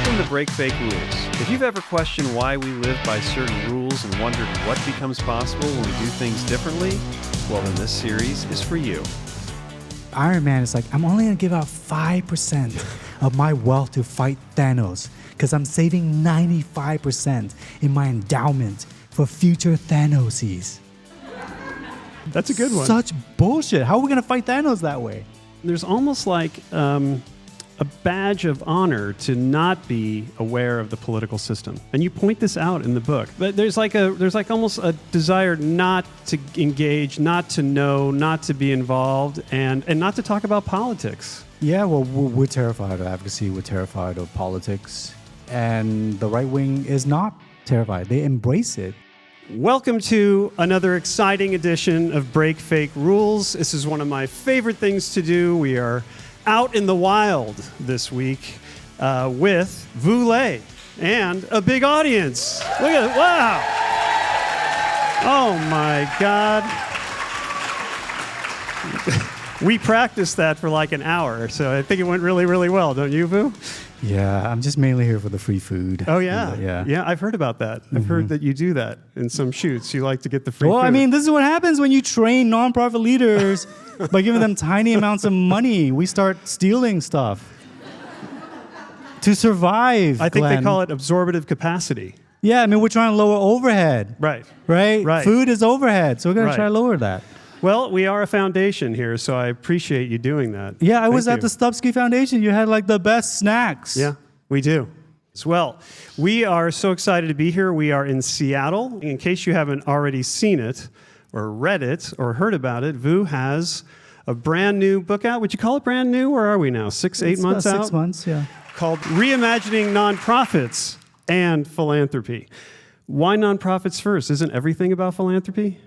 Welcome to Break Fake Rules. If you've ever questioned why we live by certain rules and wondered what becomes possible when we do things differently, well, then this series is for you. Iron Man is like, I'm only going to give out 5% of my wealth to fight Thanos because I'm saving 95% in my endowment for future Thanoses. That's a good one. Such bullshit. How are we going to fight Thanos that way? There's almost like a badge of honor to not be aware of the political system, and you point this out in the book. But there's like almost a desire not to engage, not to know, not to be involved, and not to talk about politics. Yeah, well, we're terrified of advocacy. We're terrified of politics, and the right wing is not terrified. They embrace it. Welcome to another exciting edition of Break Fake Rules. This is one of my favorite things to do. We are out in the wild this week with Vu and a big audience. Look at it. Wow. Oh, my God. We practiced that for like an hour, so I think it went really, really well. Don't you, Vu? Yeah, I'm just mainly here for the free food. Oh, yeah. Yeah, I've heard about that. I've heard that you do that in some shoots. You like to get the free Well, food. I mean, this is what happens when you train nonprofit leaders by giving them tiny amounts of money. We start stealing stuff to survive. I think Glenn. they call it absorptive capacity. Yeah, I mean, we're trying to lower overhead. Right. Right? Food is overhead, so we're going Right. to try to lower that. Well, we are a foundation here, so I appreciate you doing that. Yeah, I was Thank at the Stupsky Foundation. You had like the best snacks. Yeah, we do. Well, we are so excited to be here. We are in Seattle. In case you haven't already seen it or read it or heard about it, Vu has a brand new book out. Would you call it brand new? Where are we now? 8 months out? 6 months, yeah. Called Reimagining Nonprofits and Philanthropy. Why nonprofits first? Isn't everything about philanthropy?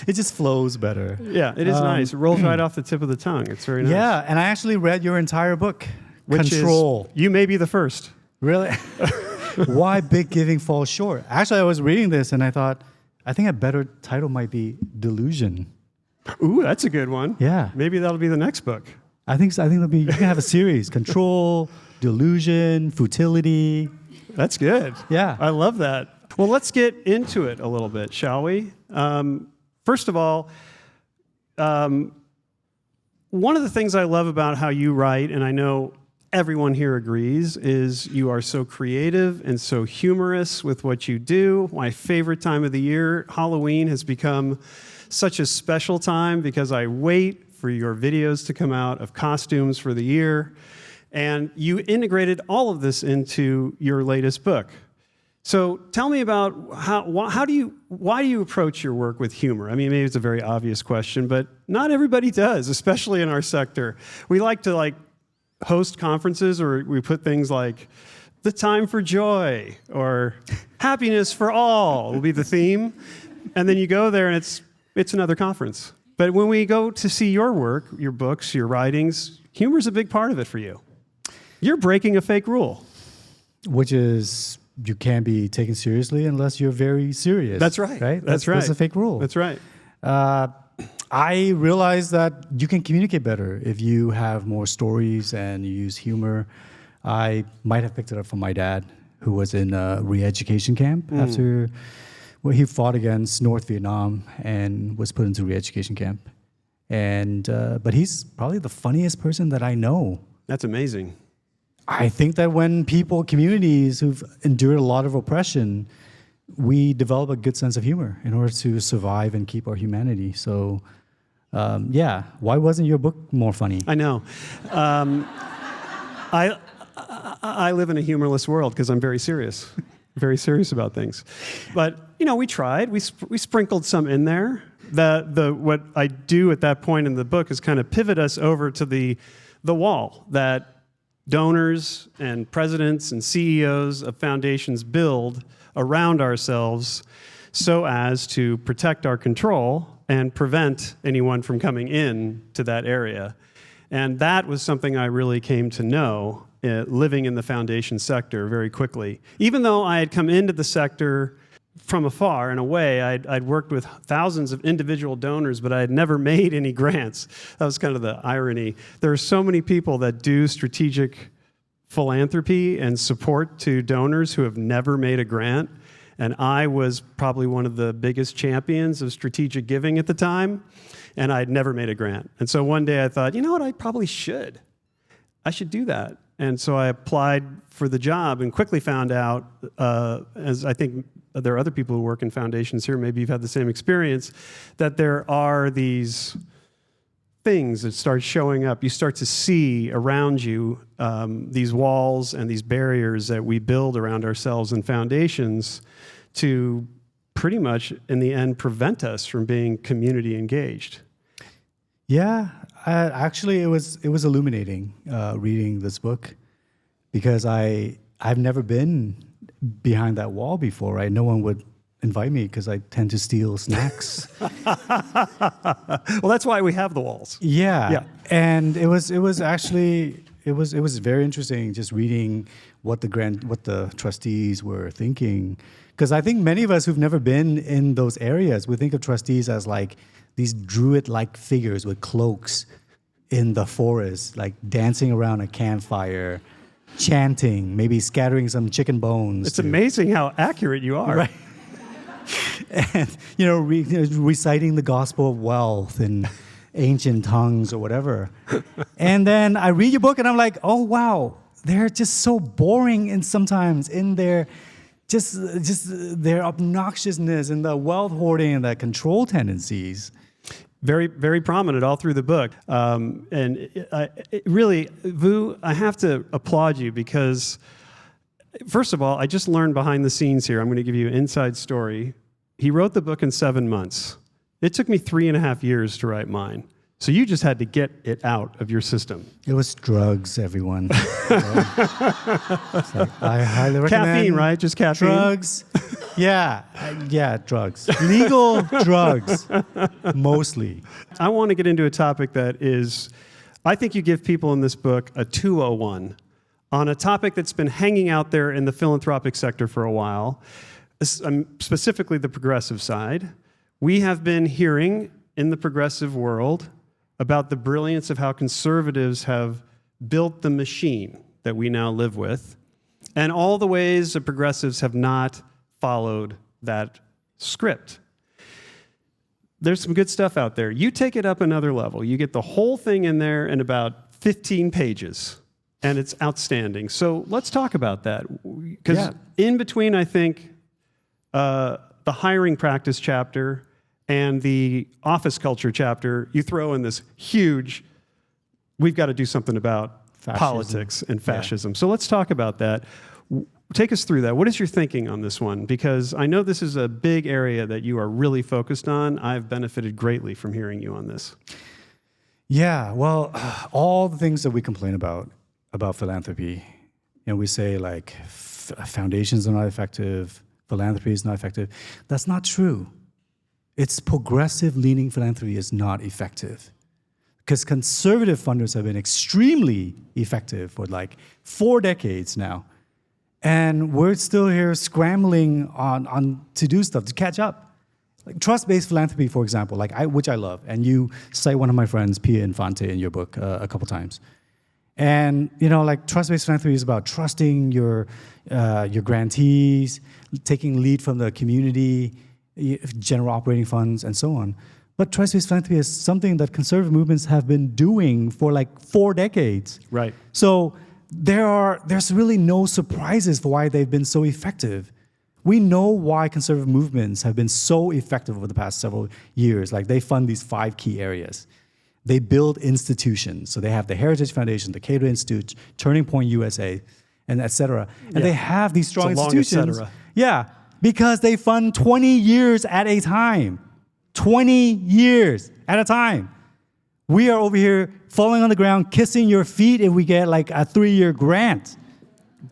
It just flows better. Yeah, it is nice. It rolls right off the tip of the tongue. It's very nice. Yeah, and I actually read your entire book, Which Control. You may be the first. Really? Why big giving falls short? Actually, I was reading this and I thought, I think a better title might be Delusion. Ooh, that's a good one. Yeah. Maybe that'll be the next book. I think it'll be, you can have a series, Control, Delusion, Futility. That's good. Yeah. I love that. Well, let's get into it a little bit, shall we? First of all, one of the things I love about how you write, and I know everyone here agrees, is you are so creative and so humorous with what you do. My favorite time of the year, Halloween, has become such a special time because I wait for your videos to come out of costumes for the year. And you integrated all of this into your latest book. So tell me about why do you approach your work with humor? I mean, maybe it's a very obvious question, but not everybody does, especially in our sector. We like to host conferences or we put things like the time for joy or happiness for all will be the theme. And then you go there and it's another conference. But when we go to see your work, your books, your writings, humor is a big part of it for you. You're breaking a fake rule. Which is, you can't be taken seriously unless you're very serious. That's right. Right? That's right. That's a fake rule. That's right. I realized that you can communicate better if you have more stories and you use humor. I might have picked it up from my dad, who was in a re-education camp after he fought against North Vietnam and was put into re-education camp. And but he's probably the funniest person that I know. That's amazing. I think that when communities who've endured a lot of oppression, we develop a good sense of humor in order to survive and keep our humanity. So, why wasn't your book more funny? I know. I live in a humorless world because I'm very serious about things. But we tried. We sprinkled some in there. What I do at that point in the book is kind of pivot us over to the wall that donors and presidents and CEOs of foundations build around ourselves so as to protect our control and prevent anyone from coming in to that area. And that was something I really came to know living in the foundation sector very quickly. Even though I had come into the sector from afar, in a way, I'd worked with thousands of individual donors, but I had never made any grants. That was kind of the irony. There are so many people that do strategic philanthropy and support to donors who have never made a grant. And I was probably one of the biggest champions of strategic giving at the time, and I'd never made a grant. And so one day I thought, you know what, I probably should. I should do that. And so I applied for the job and quickly found out, as I think there are other people who work in foundations here, maybe you've had the same experience, that there are these things that start showing up. You start to see around you these walls and these barriers that we build around ourselves in foundations to pretty much, in the end, prevent us from being community engaged. Yeah, actually, it was illuminating reading this book, because I've never been behind that wall before. Right, no one would invite me because I tend to steal snacks. Well, that's why we have the walls. Yeah. And it was actually very interesting just reading what the trustees were thinking, because I think many of us who've never been in those areas, we think of trustees as like these druid-like figures with cloaks in the forest, like dancing around a campfire, chanting, maybe scattering some chicken bones. It's amazing how accurate you are. Right. And reciting the gospel of wealth in ancient tongues or whatever. And then I read your book and I'm like, oh wow, they're just so boring, and sometimes in their just their obnoxiousness and the wealth hoarding and the control tendencies. Very, very prominent all through the book. Really, Vu, I have to applaud you because, first of all, I just learned behind the scenes here. I'm going to give you an inside story. He wrote the book in 7 months. It took me 3.5 years to write mine. So you just had to get it out of your system. It was drugs, everyone. Like, I highly recommend. Caffeine, right? Just caffeine? Drugs. Yeah, drugs. Legal drugs, mostly. I want to get into a topic that is, I think you give people in this book a 201 on a topic that's been hanging out there in the philanthropic sector for a while, specifically the progressive side. We have been hearing in the progressive world about the brilliance of how conservatives have built the machine that we now live with, and all the ways that progressives have not followed that script. There's some good stuff out there. You take it up another level. You get the whole thing in there in about 15 pages, and it's outstanding. So let's talk about that. Because in between, I think, the hiring practice chapter and the office culture chapter, you throw in this huge, we've got to do something about politics and fascism. So let's talk about that. Take us through that. What is your thinking on this one? Because I know this is a big area that you are really focused on. I've benefited greatly from hearing you on this. Yeah, well, all the things that we complain about philanthropy, and we say like foundations are not effective, philanthropy is not effective. That's not true. It's progressive leaning philanthropy is not effective, because conservative funders have been extremely effective for like 4 decades now. And we're still here scrambling on to do stuff, to catch up. Like trust-based philanthropy, for example, which I love. And you cite one of my friends, Pia Infante, in your book a couple times. And like trust-based philanthropy is about trusting your grantees, taking lead from the community, general operating funds, and so on. But trust-based philanthropy is something that conservative movements have been doing for like 4 decades. Right. So there's really no surprises for why they've been so effective. We know why conservative movements have been so effective over the past several years. Like they fund these 5 key areas. They build institutions. So they have the Heritage Foundation, the Cato Institute, Turning Point USA, and et cetera. And they have these strong institutions. Yeah, because they fund 20 years at a time. 20 years at a time. We are over here falling on the ground, kissing your feet if we get like a 3-year grant.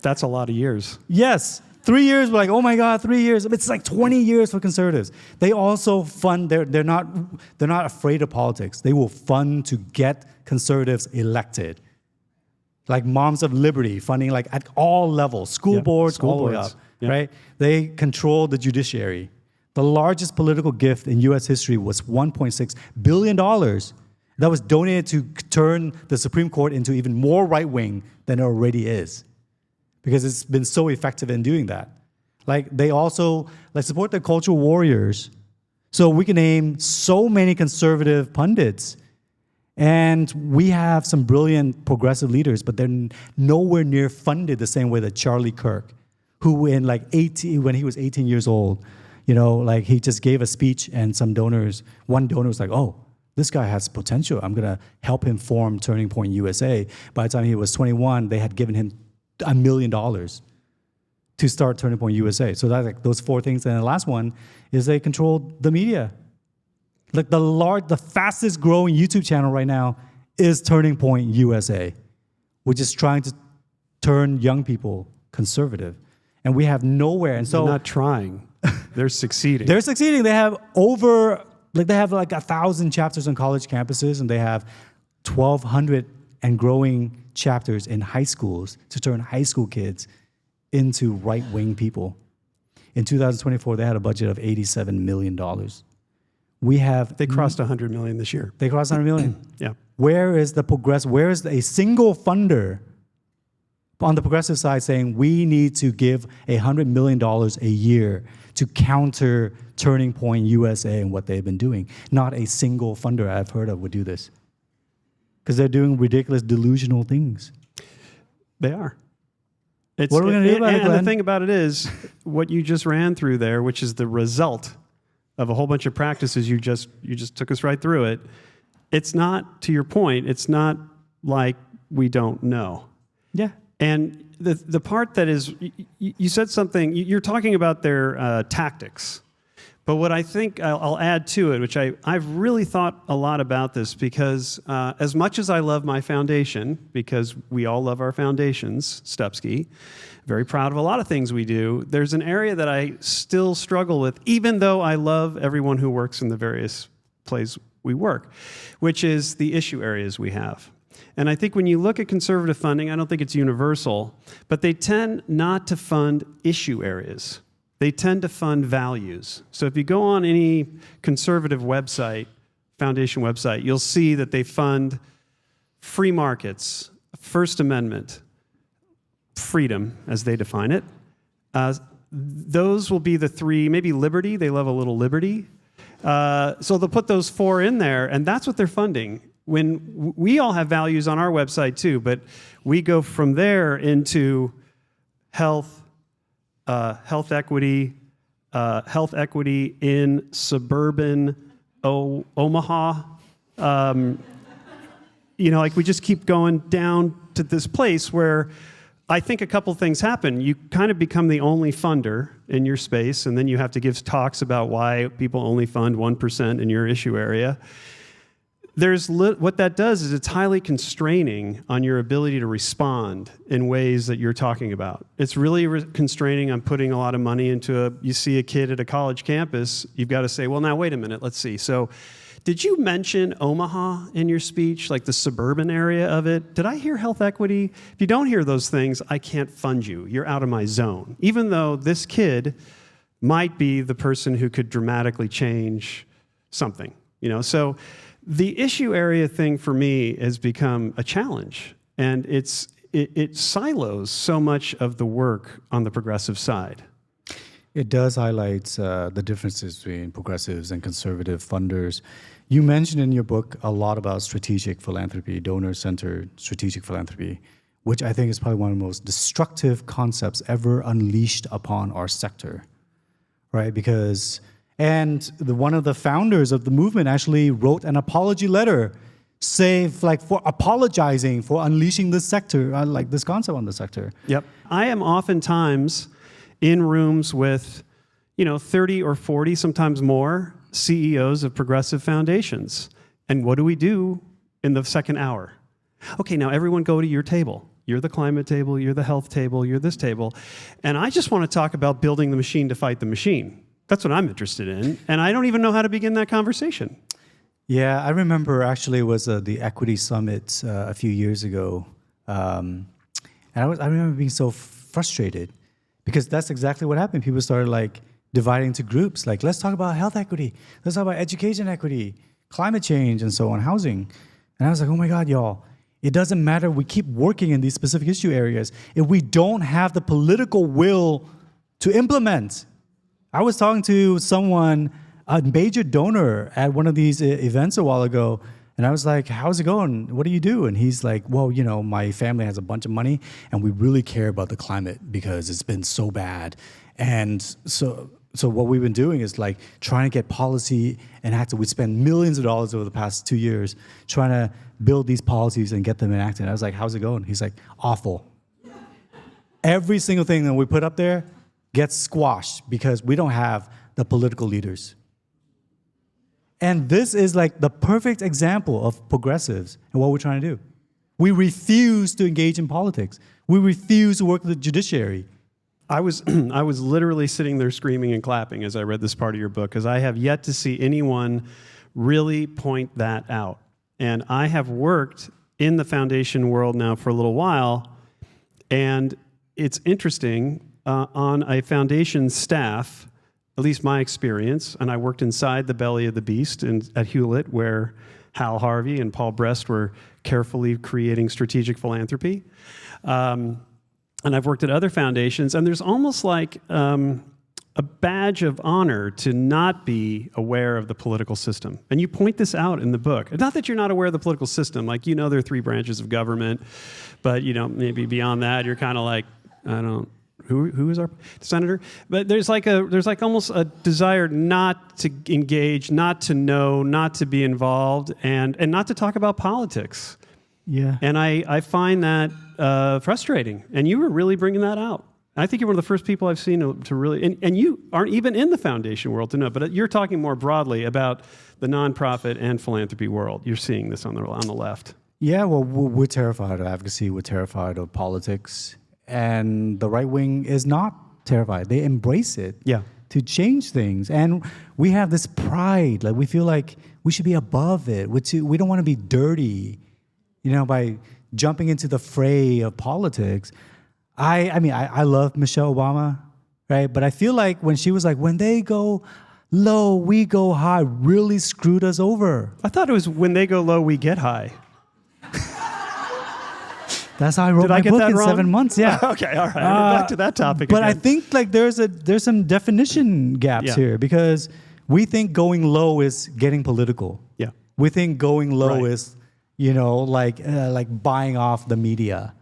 That's a lot of years. Yes. 3 years, we're like, oh my God, 3 years. It's like 20 years for conservatives. They also fund, they're not afraid of politics. They will fund to get conservatives elected. Like Moms of Liberty, funding like at all levels, school boards, all the way up, right? They control the judiciary. The largest political gift in U.S. history was $1.6 billion. that was donated to turn the Supreme Court into even more right-wing than it already is, because it's been so effective in doing that. Like, they also support the cultural warriors. So we can name so many conservative pundits, and we have some brilliant progressive leaders, but they're nowhere near funded the same way that Charlie Kirk, who when he was 18 years old, he just gave a speech, and one donor was like, oh, this guy has potential. I'm going to help him form Turning Point USA. By the time he was 21, they had given him $1 million to start Turning Point USA. So that's like those four things. And the last one is they control the media. Like the fastest growing YouTube channel right now is Turning Point USA, which is trying to turn young people conservative. And we have nowhere. And so they're not trying. They're succeeding. They're succeeding. They have they have 1,000 chapters on college campuses, and they have 1,200 and growing chapters in high schools to turn high school kids into right-wing people. In 2024, they had a budget of $87 million. They crossed 100 million this year. They crossed 100 million. Yeah. Where is a single funder on the progressive side saying we need to give $100 million a year to counter Turning Point USA and what they've been doing? Not a single funder I've heard of would do this, because they're doing ridiculous, delusional things. They are. What are we going to do about it, And Glenn? the thing about it is, what you just ran through there, which is the result of a whole bunch of practices, you just took us right through it. It's not, to your point, it's not like we don't know. Yeah. And the part that is, you said something, you're talking about their tactics. But what I think I'll add to it, which I've really thought a lot about this, because as much as I love my foundation, because we all love our foundations, Stupski, very proud of a lot of things we do, there's an area that I still struggle with, even though I love everyone who works in the various places we work, which is the issue areas we have. And I think when you look at conservative funding, I don't think it's universal, but they tend not to fund issue areas. They tend to fund values. So if you go on any conservative website, foundation website, you'll see that they fund free markets, First Amendment, freedom, as they define it. Those will be the three, maybe liberty, they love a little liberty. So they'll put those four in there, and that's what they're funding. When we all have values on our website too, but we go from there into health equity in suburban Omaha. We just keep going down to this place where I think a couple things happen. You kind of become the only funder in your space, and then you have to give talks about why people only fund 1% in your issue area. What that does is it's highly constraining on your ability to respond in ways that you're talking about. It's really constraining on putting a lot of money into you see a kid at a college campus, you've got to say, well, now, wait a minute, let's see. So did you mention Omaha in your speech, like the suburban area of it? Did I hear health equity? If you don't hear those things, I can't fund you. You're out of my zone. Even though this kid might be the person who could dramatically change something, So the issue area thing for me has become a challenge, and it silos so much of the work on the progressive side. It does highlight the differences between progressives and conservative funders. You mentioned in your book a lot about strategic philanthropy, donor-centered strategic philanthropy, which I think is probably one of the most destructive concepts ever unleashed upon our sector, right? One of the founders of the movement actually wrote an apology letter, for apologizing for unleashing this sector, this concept on the sector. Yep. I am oftentimes in rooms with, 30 or 40, sometimes more, CEOs of progressive foundations. And what do we do in the second hour? Okay, now everyone go to your table. You're the climate table, you're the health table, you're this table. And I just want to talk about building the machine to fight the machine. That's what I'm interested in, and I don't even know how to begin that conversation. Yeah, I remember actually it was the Equity Summit a few years ago, and I remember being so frustrated because that's exactly what happened. People started dividing into groups, let's talk about health equity, let's talk about education equity, climate change and so on, housing. And I was like, oh my God, y'all, it doesn't matter. We keep working in these specific issue areas. If we don't have the political will to implement. I was talking to someone, a major donor at one of these events a while ago, and I was like, how's it going? What do you do? And he's like, well, my family has a bunch of money, and we really care about the climate because it's been so bad. And so what we've been doing is like trying to get policy enacted. We spent millions of dollars over the past 2 years trying to build these policies and get them enacted. I was like, how's it going? He's like, awful. Every single thing that we put up there gets squashed because we don't have the political leaders. And this is like the perfect example of progressives and what we're trying to do. We refuse to engage in politics. We refuse to work with the judiciary. I was literally sitting there screaming and clapping as I read this part of your book, because I have yet to see anyone really point that out. And I have worked in the foundation world now for a little while, and it's interesting, on a foundation staff, at least my experience, and I worked inside the belly of the beast at Hewlett, where Hal Harvey and Paul Brest were carefully creating strategic philanthropy. And I've worked at other foundations, and there's almost like a badge of honor to not be aware of the political system. And you point this out in the book. Not that you're not aware of the political system, like there are 3 branches of government, but maybe beyond that, you're kind of like, who is our senator? But there's like almost a desire not to engage, not to know, not to be involved, and not to talk about politics. Yeah. And I find that frustrating. And you were really bringing that out. I think you're one of the first people I've seen to really, and you aren't even in the foundation world to know, but you're talking more broadly about the nonprofit and philanthropy world. You're seeing this on the left. Yeah, well, we're terrified of advocacy. We're terrified of politics. And the right wing is not terrified. They embrace it to change things. And we have this pride. Like, we feel like we should be above it. We don't want to be dirty, by jumping into the fray of politics. I love Michelle Obama, right? But I feel like when she was like, when they go low, we go high, really screwed us over. I thought it was when they go low, we get high. That's how I wrote my book in wrong? 7 months. Yeah. Okay. All right. We're back to that topic. But again. I think like there's some definition gaps here, because we think going low is getting political. Yeah. We think going low is, like buying off the media.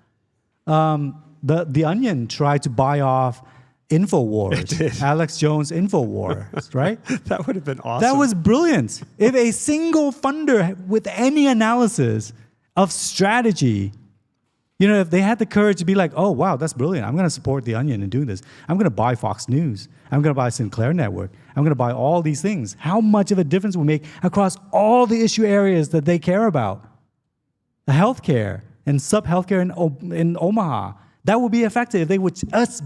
The Onion tried to buy off InfoWars, Alex Jones InfoWars, right? That would have been awesome. That was brilliant. If a single funder with any analysis of strategy, if they had the courage to be like, oh, wow, that's brilliant. I'm going to support The Onion in doing this. I'm going to buy Fox News. I'm going to buy Sinclair Network. I'm going to buy all these things. How much of a difference will make across all the issue areas that they care about? The healthcare and sub-healthcare in Omaha. That would be effective if they would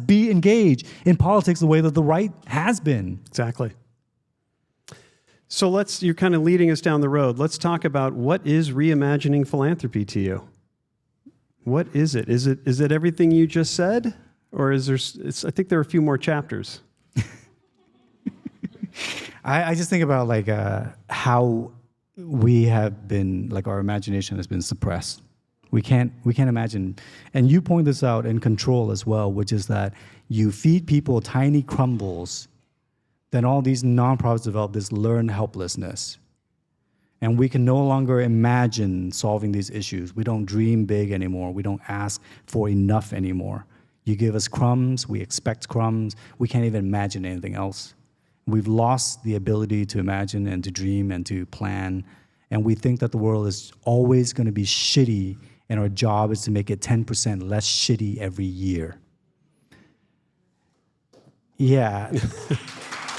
be engaged in politics the way that the right has been. Exactly. So you're kind of leading us down the road. Let's talk about what is reimagining philanthropy to you? What is it? Is it everything you just said? Or is there, I think there are a few more chapters. I just think about like how we have been, like our imagination has been suppressed. We can't imagine. And you point this out in Control as well, which is that you feed people tiny crumbles, then all these nonprofits develop this learned helplessness. And we can no longer imagine solving these issues. We don't dream big anymore. We don't ask for enough anymore. You give us crumbs, we expect crumbs. We can't even imagine anything else. We've lost the ability to imagine and to dream and to plan. And we think that the world is always going to be shitty, and our job is to make it 10% less shitty every year. Yeah.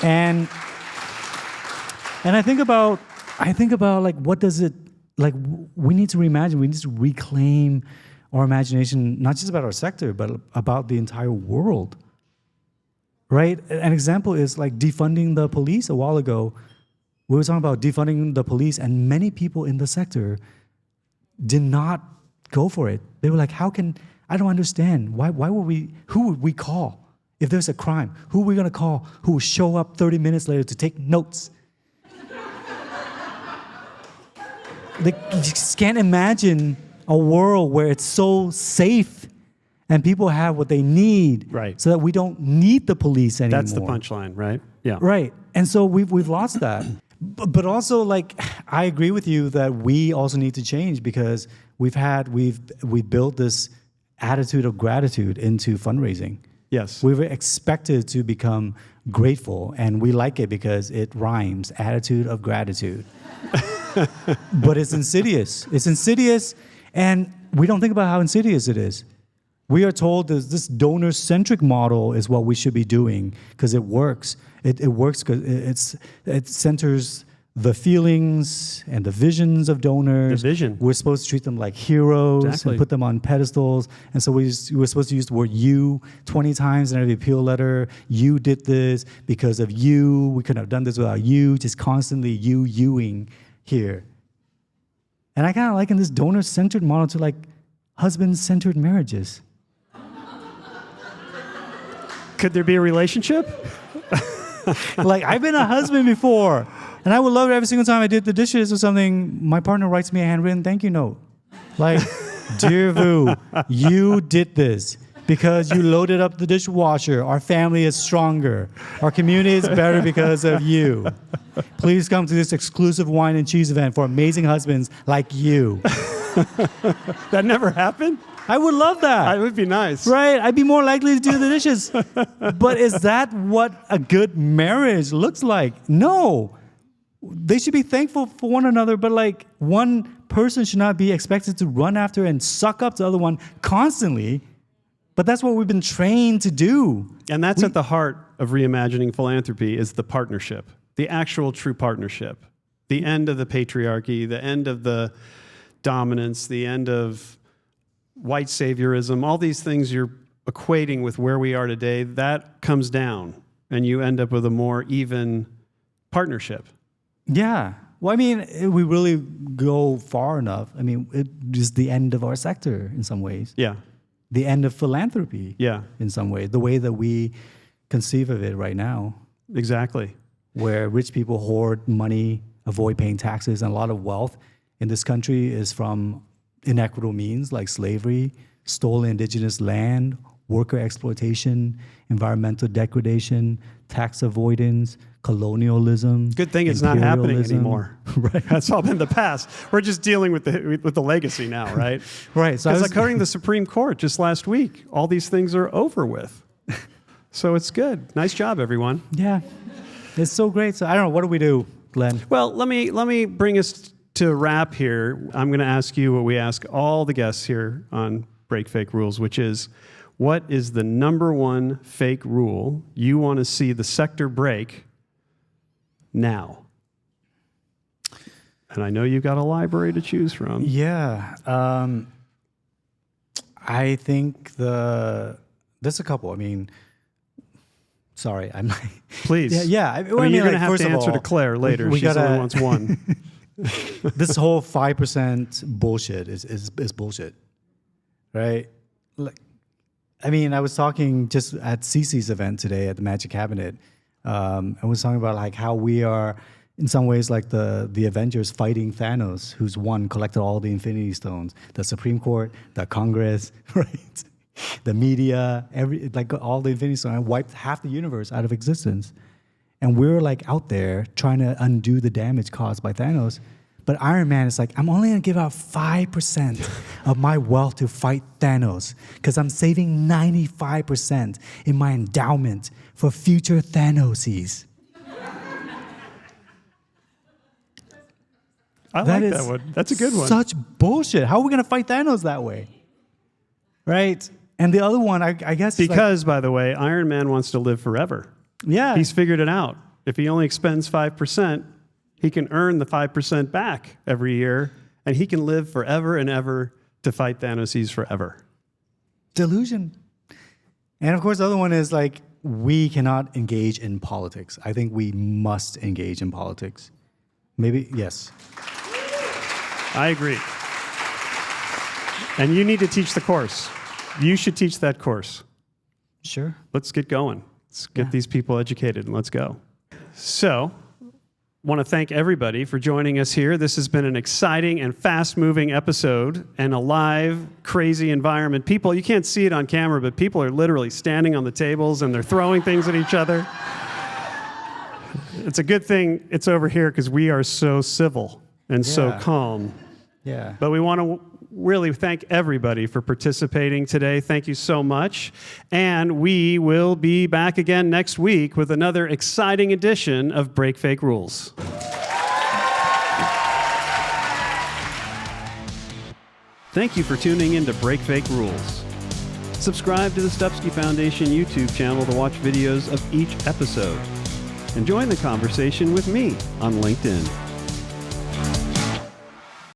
and I think about like, what does it, like, we need to reimagine, we need to reclaim our imagination, not just about our sector, but about the entire world, right? An example is like defunding the police a while ago. We were talking about defunding the police, and many people in the sector did not go for it. They were like, I don't understand. Who would we call if there's a crime? Who are we going to call who will show up 30 minutes later to take notes? like, you just can't imagine a world where it's so safe and people have what they need, Right. so that we don't need the police anymore. That's the punchline, right? Yeah. Right. And so we've lost that. But also, like, I agree with you that we also need to change, because we've built this attitude of gratitude into fundraising. Yes. We were expected to become grateful, and we like it because it rhymes, attitude of gratitude. But it's insidious. It's insidious, and we don't think about how insidious it is. We are told that this donor-centric model is what we should be doing because it works. It works because it centers the feelings and the visions of donors. The vision. We're supposed to treat them like heroes Exactly. and put them on pedestals. And so we're supposed to use the word "you" 20 times in every appeal letter. You did this because of you. We couldn't have done this without you. Just constantly youing here. And I kind of liken this donor-centered model to like husband-centered marriages. Could there be a relationship? Like, I've been a husband before, and I would love it every single time I did the dishes or something, my partner writes me a handwritten thank you note. Like, dear Vu, you did this because you loaded up the dishwasher. Our family is stronger. Our community is better because of you. Please come to this exclusive wine and cheese event for amazing husbands like you. That never happened? I would love that. That would be nice. Right? I'd be more likely to do the dishes. But is that what a good marriage looks like? No. They should be thankful for one another, but like, one person should not be expected to run after and suck up to the other one constantly. But that's what we've been trained to do. And that's at the heart of reimagining philanthropy, is the partnership, the actual true partnership, the end of the patriarchy, the end of the dominance, the end of white saviorism, all these things you're equating with where we are today, that comes down, and you end up with a more even partnership. Yeah. Well, I mean, if we really go far enough, I mean, it is the end of our sector in some ways. Yeah. The end of philanthropy. Yeah. In some way, the way that we conceive of it right now, Exactly. where rich people hoard money, avoid paying taxes, and a lot of wealth in this country is from inequitable means like slavery, stolen indigenous land, worker exploitation, environmental degradation, tax avoidance, colonialism. Good thing it's not happening imperialism. anymore. Right. That's all been the past. We're just dealing with the legacy now, right? Right. So I Because was, according to the Supreme Court just last week, all these things are over with. So it's good. Nice job, everyone. yeah, it's so great. So I don't know. What do we do, Glenn? Well, let me bring us to wrap here. I'm going to ask you what we ask all the guests here on Break Fake Rules, which is, what is the number one fake rule you want to see the sector break now? And I know you've got a library to choose from. Yeah. I think there's a couple. I mean, sorry, I'm. Please. Yeah. I mean, you're going to have first to of answer all, to Claire later. we She's the gotta- one who wants one. This whole 5% bullshit is bullshit, right? Like, I mean, I was talking just at Cece's event today at the Magic Cabinet. I was talking about like how we are, in some ways, like the Avengers fighting Thanos, who's collected all the Infinity Stones. The Supreme Court, the Congress, right? The media, all the Infinity Stones, and wiped half the universe out of existence. And we're like out there trying to undo the damage caused by Thanos. But Iron Man is like, I'm only going to give out 5% of my wealth to fight Thanos because I'm saving 95% in my endowment for future Thanoses. I like that one. That's a good one. Such bullshit. How are we going to fight Thanos that way? Right? And the other one, I guess, is Because, by the way, Iron Man wants to live forever. yeah. He's figured it out. If he only expends 5%, he can earn the 5% back every year, and he can live forever and ever to fight Thanos forever. Delusion. And of course, the other one is like, we cannot engage in politics. I think we must engage in politics. Maybe, yes. I agree. And you need to teach the course. You should teach that course. Sure. Let's get going. Let's get these people educated, and let's go. So, want to thank everybody for joining us here. This has been an exciting and fast-moving episode and a live, crazy environment. People, you can't see it on camera, but people are literally standing on the tables and they're throwing things at each other. It's a good thing it's over here because we are so civil and so calm. Yeah. But we want to really thank everybody for participating today. Thank you so much. And we will be back again next week with another exciting edition of Break Fake Rules. Thank you for tuning in to Break Fake Rules. Subscribe to the Stupski Foundation YouTube channel to watch videos of each episode. And join the conversation with me on LinkedIn.